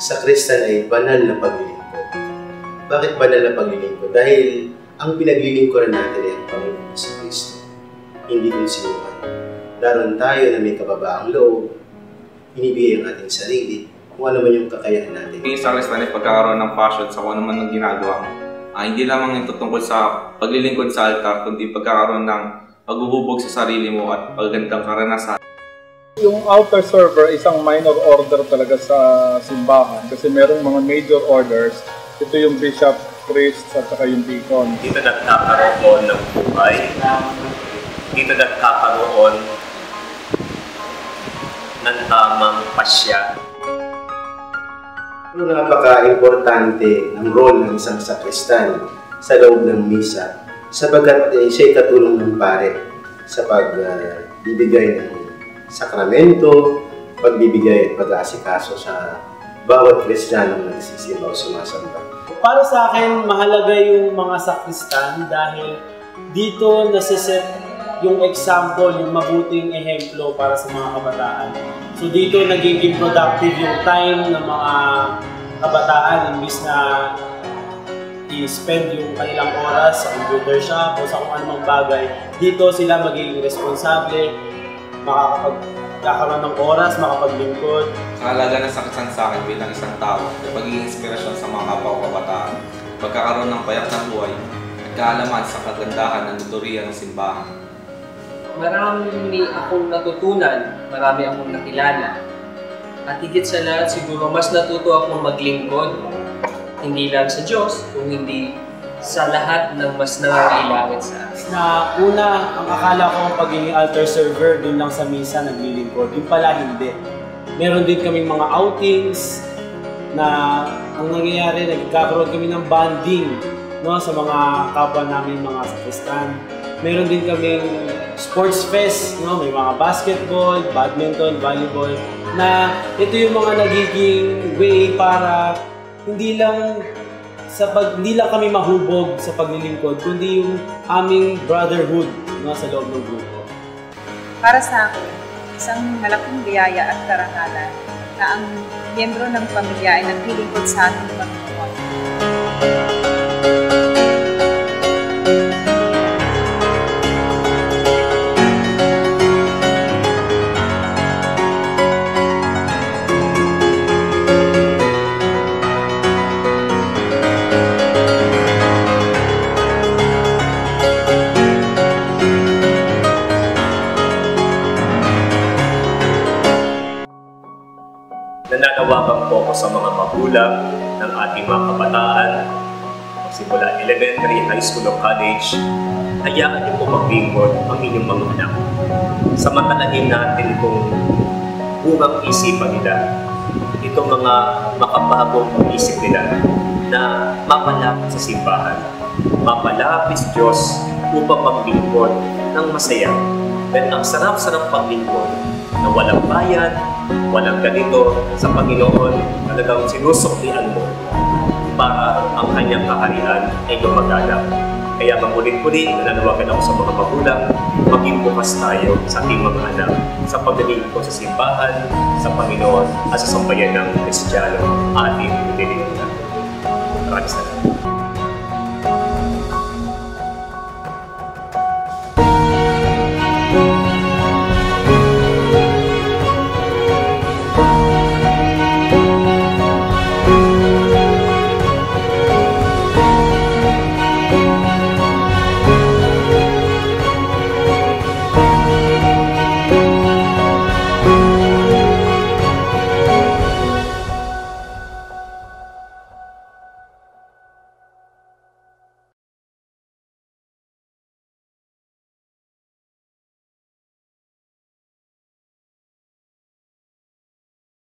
sa Kristan ay banal na paglilingkod. Bakit banal na paglilingkod? Dahil ang pinaglilingkuran natin ay ang Panginoon sa Kristo, hindi kung sino man. Daron tayo na may kababaang loob, inibigay ang ating sarili, kung ano man yung kakayahan natin. Sa Kristan ay pagkakaroon ng passion sa kung ano man ang ginagawa mo. Hindi lamang ito tungkol sa paglilingkod sa altar, kundi pagkakaroon ng paghuhubog sa sarili mo at pagandang karanasan. Yung altar server isang minor order talaga sa simbahan kasi merong mga major orders. Ito yung bishop, priest, at saka yung deacon. Dito nagkakaroon ng buhay. Dito nagkakaroon ng tamang pasya. Napaka-importante ng role ng isang sakristan sa loob ng misa sabagat siya'y katulong ng pare sa pagbibigay ng sakramento, pagbibigay at pag-aasikaso sa bawat Kristiyanong nagsisimba o sumasamba. Para sa akin, mahalaga yung mga sakristan dahil dito nasiset yung example, yung mabuting ehemplo para sa mga kabataan. So dito nagiging productive yung time ng mga kabataan imbis na i-spend yung kanilang oras sa computer shop o sa kung anumang bagay. Dito sila magiging responsable, makakapagkakaroon ng oras, makapaglingkod. Ang halaga ng sakristan sa akin bilang isang tao ay pagiging inspirasyon sa mga kapwa kabataan, pagkakaroon ng payak ng buhay, at kaalaman sa kagandahan ng liturhiya ng simbahan. Marami akong natutunan, marami akong nakilala. At higit sa lahat, siguro mas natuto akong maglingkod, hindi lang sa Diyos, kung hindi sa lahat ng mas nangangailangan sa akin. Una, ang akala ko ang pagiging altar server dun lang sa misa naglilingkod. Yung pala hindi. Meron din kaming mga outings na ang nangyayari, nagkakaroon kami ng bonding sa mga kapwa namin mga sakristan. Meron din kaming sports fest, may mga basketball, badminton, volleyball, na ito yung mga nagiging way para hindi lang kami mahubog sa paglilingkod, kundi yung aming brotherhood sa loob ng grupo. Para sa akin, isang malaking biyaya at karangalan na ang miyembro ng pamilya ay naglilingkod sa ating Panginoon. Nananawagan po ako sa mga magulang ng ating mga kabataan, simula elementary, high school o college, hayaan niyo po maglingkod ang inyong mga anak. Samantalahin natin kung bungang isipan nila, itong mga makabagong isip nila na mapalapit sa simbahan, mapalapit sa Diyos upang maglingkod ng masaya. Dahil ang sarap-sarap paglingkod na walang bayad, walang ganito sa Panginoon, talagang sinusuklian mo para ang kanyang kaharian ay lumaganap. Kaya mamulit-muli, nananawagan ako sa mga magulang, maging bukas tayo sa ating mga anak sa paglilingkod sa simbahan, sa Panginoon at sa sambayan ng Kristiyano ating nililingkuran. Maraming salamat.